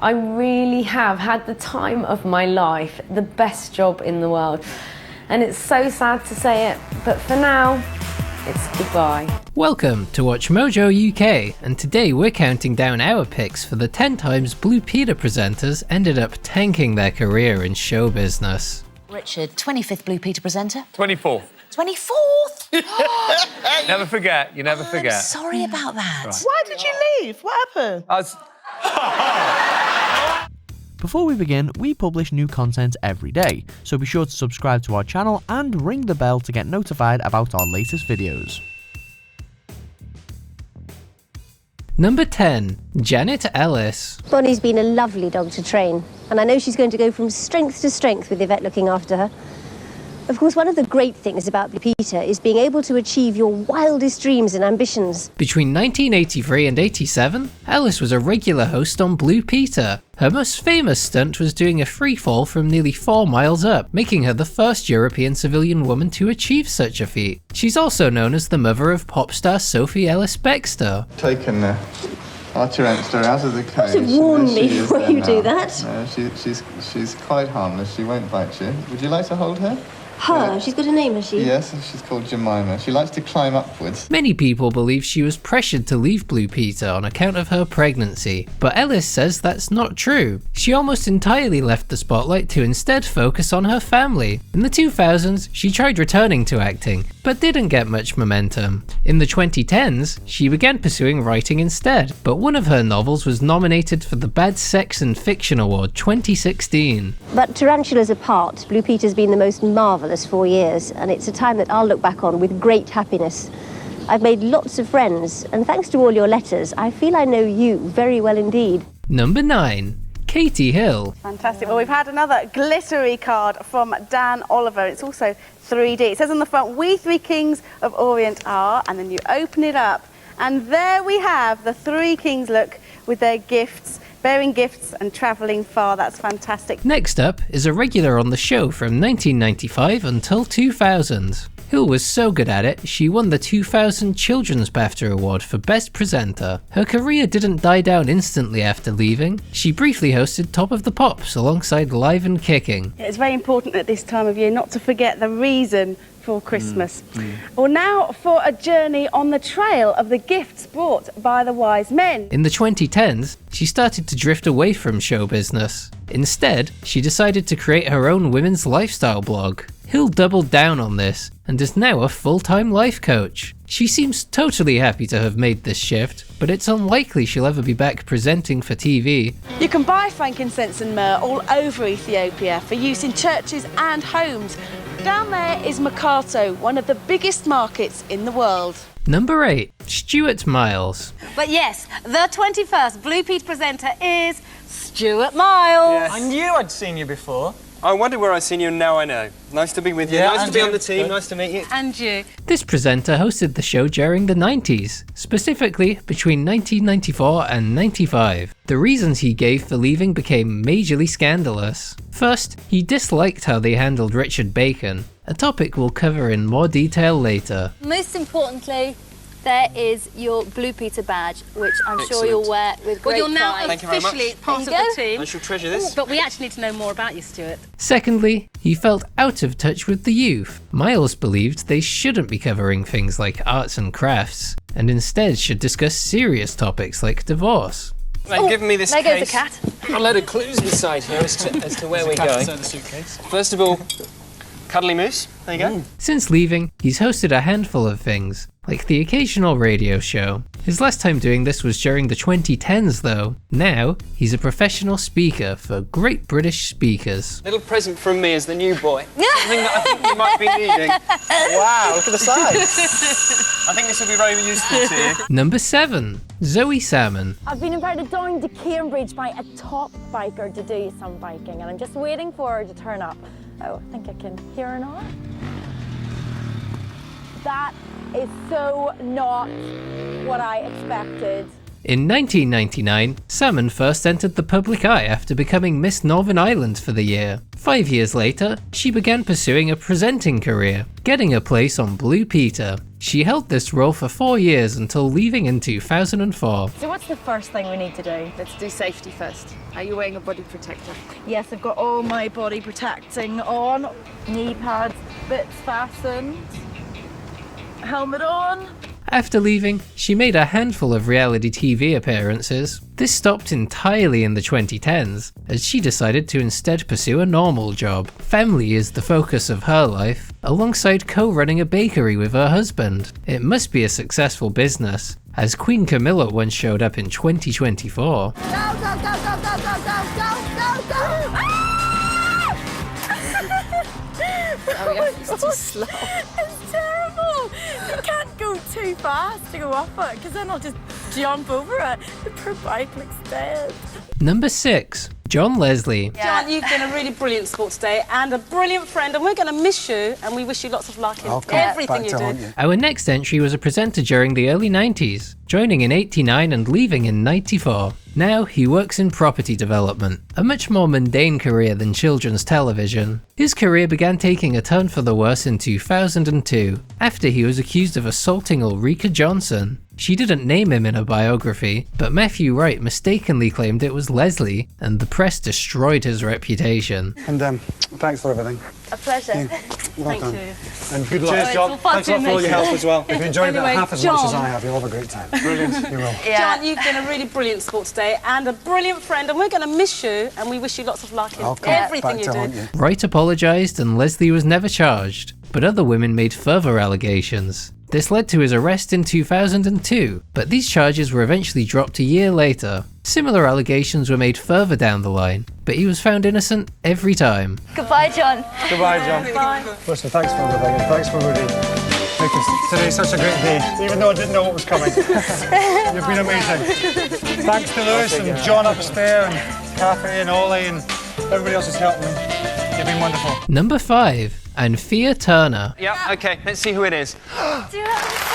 I really have had the time of my life, the best job in the world. And it's so sad to say it, but for now, it's goodbye. Welcome to WatchMojo UK, and today we're counting down our picks for the 10 times Blue Peter presenters ended up tanking their career in show business. Richard, 25th Blue Peter presenter? 24th. 24th? Never forget, you never forget. I'm sorry about that. Right. Why did you leave? What happened? Before we begin, we publish new content every day, so be sure to subscribe to our channel and ring the bell to get notified about our latest videos. Number 10. Janet Ellis. Bonnie's been a lovely dog to train, and I know she's going to go from strength to strength with Yvette looking after her. Of course, one of the great things about Blue Peter is being able to achieve your wildest dreams and ambitions. Between 1983 and 87, Ellis was a regular host on Blue Peter. Her most famous stunt was doing a free fall from nearly 4 miles up, making her the first European civilian woman to achieve such a feat. She's also known as the mother of pop star Sophie Ellis-Bextor. Taken Archer Enster out of the cage. You should warn me before you do that. No, she's quite harmless. She won't bite you. Would you like to hold her? Her? She's got a name, has she? Yes, she's called Jemima. She likes to climb upwards. Many people believe she was pressured to leave Blue Peter on account of her pregnancy, but Ellis says that's not true. She almost entirely left the spotlight to instead focus on her family. In the 2000s, she tried returning to acting, but didn't get much momentum. In the 2010s, she began pursuing writing instead, but one of her novels was nominated for the Bad Sex and Fiction Award 2016. But tarantulas apart, Blue Peter's been the most marvellous 4 years, and it's a time that I'll look back on with great happiness. I've made lots of friends, and thanks to all your letters, I feel I know you very well indeed. Number 9. Katie Hill. Fantastic. Well, we've had another glittery card from Dan Oliver. It's also 3D. It says on the front, "We three kings of Orient are," and then you open it up, and there we have the three kings look with their gifts, bearing gifts and travelling far. That's fantastic. Next up is a regular on the show from 1995 until 2000. Hill was so good at it, she won the 2000 Children's BAFTA Award for Best Presenter. Her career didn't die down instantly after leaving. She briefly hosted Top of the Pops alongside Live and Kicking. It's very important at this time of year not to forget the reason for Christmas. Well, now for a journey on the trail of the gifts brought by the wise men. In the 2010s, she started to drift away from show business. Instead, she decided to create her own women's lifestyle blog. Hill doubled down on this and is now a full-time life coach. She seems totally happy to have made this shift, but it's unlikely she'll ever be back presenting for TV. You can buy frankincense and myrrh all over Ethiopia for use in churches and homes. Down there is Mercato, one of the biggest markets in the world. Number 8. Stewart Miles. But yes, the 21st Blue Peter presenter is Stewart Miles. Yes. I knew I'd seen you before. I wondered where I'd seen you, and now I know. Nice to be with you. Yeah, nice to be you. on the team. Nice to meet you. And you. This presenter hosted the show during the 90s, specifically between 1994 and 95. The reasons he gave for leaving became majorly scandalous. First, he disliked how they handled Richard Bacon, a topic we'll cover in more detail later. Most importantly, there is your Blue Peter badge, which I'm Excellent. sure you'll wear with great Well, you're now pride. Thank you very much. officially part of There you the team. I shall treasure this. But we actually need to know more about you, Stuart. Secondly, he felt out of touch with the youth. Miles believed they shouldn't be covering things like arts and crafts, and instead should discuss serious topics like divorce. They've given me this There case. goes a cat. A load of clues inside here as to where we're going. First of all, cuddly moose. There you go. Since leaving, he's hosted a handful of things, like the occasional radio show. His last time doing this was during the 2010s though. Now, he's a professional speaker for Great British Speakers. Little present from me as the new boy. Something that I think you might be needing. Wow, look at the size. I think this will be very useful to you. Number 7. Zoe Salmon. I've been invited down to Cambridge by a top biker to do some biking, and I'm just waiting for her to turn up. Oh, I think I can hear her now. That is so not what I expected. In 1999, Salmon first entered the public eye after becoming Miss Northern Ireland for the year. 5 years later, she began pursuing a presenting career, getting a place on Blue Peter. She held this role for 4 years until leaving in 2004. So what's the first thing we need to do? Let's do safety first. Are you wearing a body protector? Yes, I've got all my body protecting on. Knee pads, bits fastened. Helmet on. After leaving, she made a handful of reality TV appearances. This stopped entirely in the 2010s, as she decided to instead pursue a normal job. Family is the focus of her life, alongside co-running a bakery with her husband. It must be a successful business, as Queen Camilla once showed up in 2024. Go, go, go, go, go, go, go, go, go, go! Oh yeah, it's too slow. It's terrible. You can't go too fast to go off it, because then I'll just jump over it. The poor bike looks dead. Number 6. John Leslie. John, you've been a really brilliant sport today and a brilliant friend, and we're going to miss you, and we wish you lots of luck in everything you do. Our next entry was a presenter during the early 90s, joining in 89 and leaving in 94. Now he works in property development, a much more mundane career than children's television. His career began taking a turn for the worse in 2002, after he was accused of assaulting Ulrika Johnson. She didn't name him in her biography, but Matthew Wright mistakenly claimed it was Leslie, and the press destroyed his reputation. And thanks for everything. A pleasure. Well Thank done. you. And good luck. Cheers, John. Thanks a lot for all your help as well. If you enjoyed that half as much as I have, you'll have a great time. Brilliant. You will. John, you've been a really brilliant sport today and a brilliant friend, and we're going to miss you, and we wish you lots of luck in everything you do. Wright apologised and Leslie was never charged, but other women made further allegations. This led to his arrest in 2002, but these charges were eventually dropped a year later. Similar allegations were made further down the line, but he was found innocent every time. Goodbye, John. Goodbye, John. Bye. Listen, thanks for everything, and thanks for really making today such a great day, even though I didn't know what was coming. You've been amazing. Thanks to Lewis and John upstairs, and Kathy and Ollie, and everybody else who's helped me. You've been wonderful. Number 5. Anthea Turner. Yeah, okay, let's see who it is. Do you have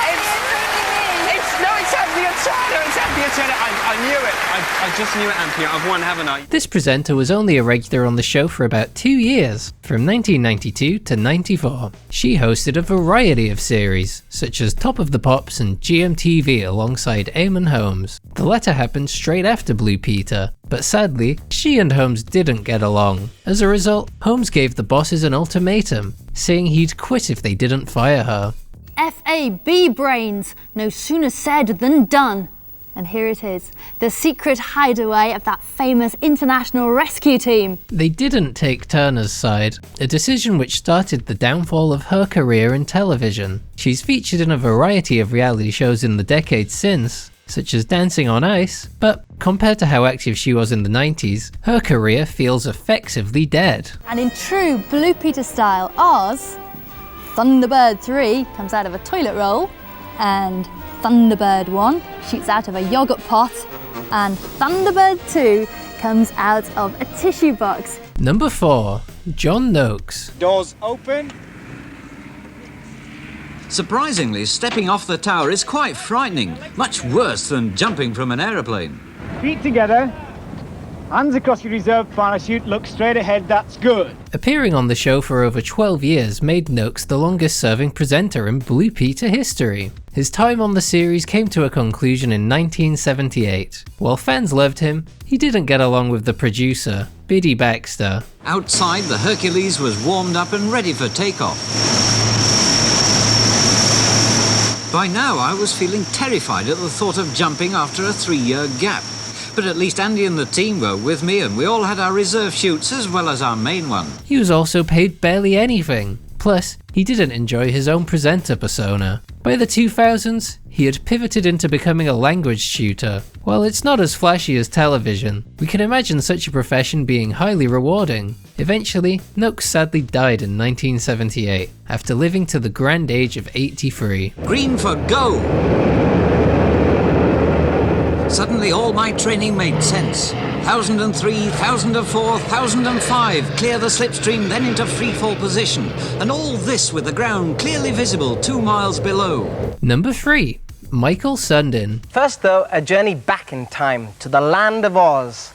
It's Anthea Turner! It's Anthea Turner! I knew it! I just knew it, Anthea. I've won, haven't I? This presenter was only a regular on the show for about 2 years, from 1992 to 94. She hosted a variety of series, such as Top of the Pops and GMTV alongside Eamon Holmes. The latter happened straight after Blue Peter, but sadly, she and Holmes didn't get along. As a result, Holmes gave the bosses an ultimatum, saying he'd quit if they didn't fire her. FAB brains, no sooner said than done. And here it is, the secret hideaway of that famous international rescue team. They didn't take Turner's side, a decision which started the downfall of her career in television. She's featured in a variety of reality shows in the decades since, such as Dancing on Ice, but compared to how active she was in the 90s, her career feels effectively dead. And in true Blue Peter style, ours, Thunderbird 3 comes out of a toilet roll, and Thunderbird 1 shoots out of a yogurt pot, and Thunderbird 2 comes out of a tissue box. Number 4. John Noakes. Doors open. Surprisingly, stepping off the tower is quite frightening, much worse than jumping from an aeroplane. Feet together. Hands across your reserve parachute, look straight ahead, that's good. Appearing on the show for over 12 years made Noakes the longest serving presenter in Blue Peter history. His time on the series came to a conclusion in 1978. While fans loved him, he didn't get along with the producer, Biddy Baxter. Outside, the Hercules was warmed up and ready for takeoff. By now, I was feeling terrified at the thought of jumping after a 3-year gap. But at least Andy and the team were with me, and we all had our reserve shoots as well as our main one. He was also paid barely anything. Plus, he didn't enjoy his own presenter persona. By the 2000s, he had pivoted into becoming a language tutor. While it's not as flashy as television, we can imagine such a profession being highly rewarding. Eventually, Noakes sadly died in 1978, after living to the grand age of 83. Green for go! Suddenly all my training made sense. 1003, 1004, 1005, clear the slipstream, then into freefall position. And all this with the ground clearly visible 2 miles below. Number 3. Michael Sundin. First though, a journey back in time to the land of Oz.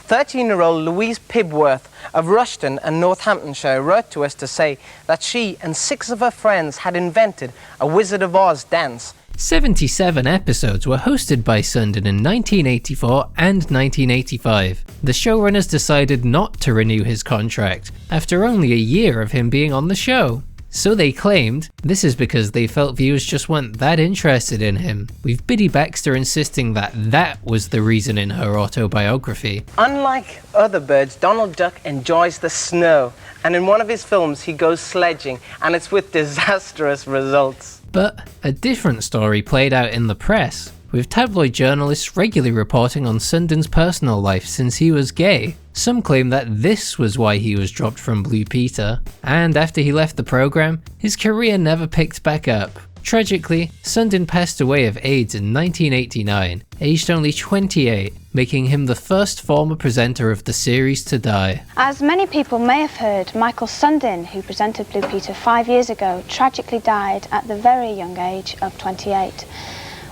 13-year-old Louise Pibworth of Rushden and Northamptonshire wrote to us to say that she and 6 of her friends had invented a Wizard of Oz dance. 77 episodes were hosted by Sundin in 1984 and 1985. The showrunners decided not to renew his contract after only a year of him being on the show. So they claimed this is because they felt viewers just weren't that interested in him, with Biddy Baxter insisting that that was the reason in her autobiography. Unlike other birds, Donald Duck enjoys the snow, and in one of his films he goes sledging, and it's with disastrous results. But a different story played out in the press, with tabloid journalists regularly reporting on Sundin's personal life since he was gay. Some claim that this was why he was dropped from Blue Peter, and after he left the program, his career never picked back up. Tragically, Sundin passed away of AIDS in 1989, aged only 28, making him the first former presenter of the series to die. As many people may have heard, Michael Sundin, who presented Blue Peter 5 years ago, tragically died at the very young age of 28.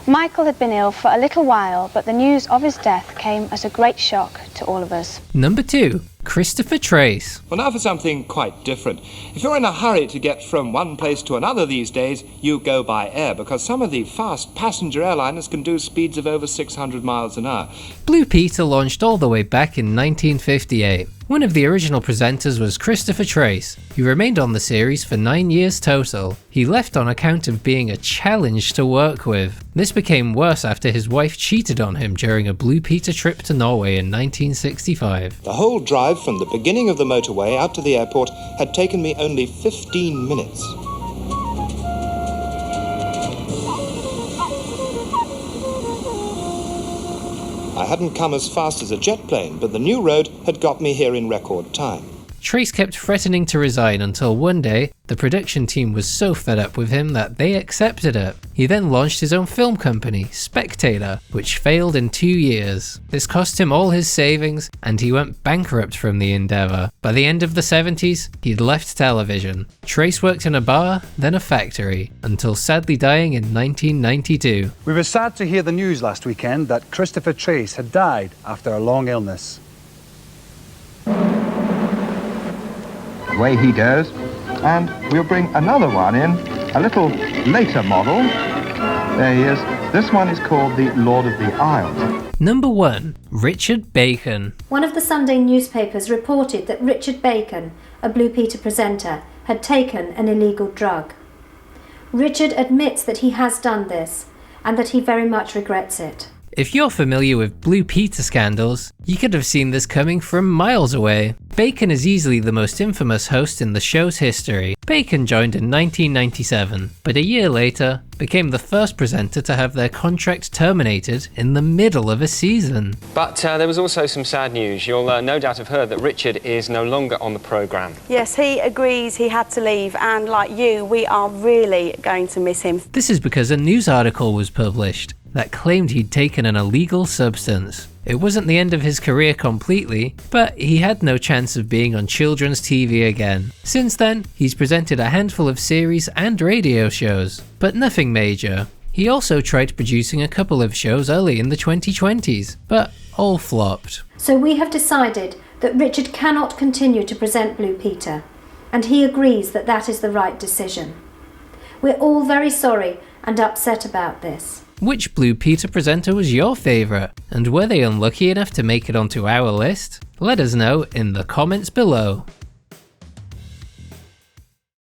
Michael had been ill for a little while, but the news of his death came as a great shock to all of us. Number 2. Christopher Trace. Well, now for something quite different. If you're in a hurry to get from one place to another these days, you go by air, because some of the fast passenger airliners can do speeds of over 600 miles an hour. Blue Peter launched all the way back in 1958. One of the original presenters was Christopher Trace, who remained on the series for 9 years total. He left on account of being a challenge to work with. This became worse after his wife cheated on him during a Blue Peter trip to Norway in 1965. The whole drive from the beginning of the motorway out to the airport had taken me only 15 minutes. I hadn't come as fast as a jet plane, but the new road had got me here in record time. Trace kept threatening to resign until one day, the production team was so fed up with him that they accepted it. He then launched his own film company, Spectator, which failed in 2 years. This cost him all his savings, and he went bankrupt from the endeavour. By the end of the 70s, he'd left television. Trace worked in a bar, then a factory, until sadly dying in 1992. We were sad to hear the news last weekend that Christopher Trace had died after a long illness. Away he goes, and we'll bring another one in, a little later model. There he is. This one is called the Lord of the Isles. Number 1. Richard Bacon. One of the Sunday newspapers reported that Richard Bacon, a Blue Peter presenter, had taken an illegal drug. Richard admits that he has done this, and that he very much regrets it. If you're familiar with Blue Peter scandals, you could have seen this coming from miles away. Bacon is easily the most infamous host in the show's history. Bacon joined in 1997, but a year later became the first presenter to have their contract terminated in the middle of a season. But there was also some sad news. You'll no doubt have heard that Richard is no longer on the programme. Yes, he agrees he had to leave, and like you, we are really going to miss him. This is because a news article was published that claimed he'd taken an illegal substance. It wasn't the end of his career completely, but he had no chance of being on children's TV again. Since then, he's presented a handful of series and radio shows, but nothing major. He also tried producing a couple of shows early in the 2020s, but all flopped. So we have decided that Richard cannot continue to present Blue Peter, and he agrees that that is the right decision. We're all very sorry and upset about this. Which Blue Peter presenter was your favourite, and were they unlucky enough to make it onto our list? Let us know in the comments below.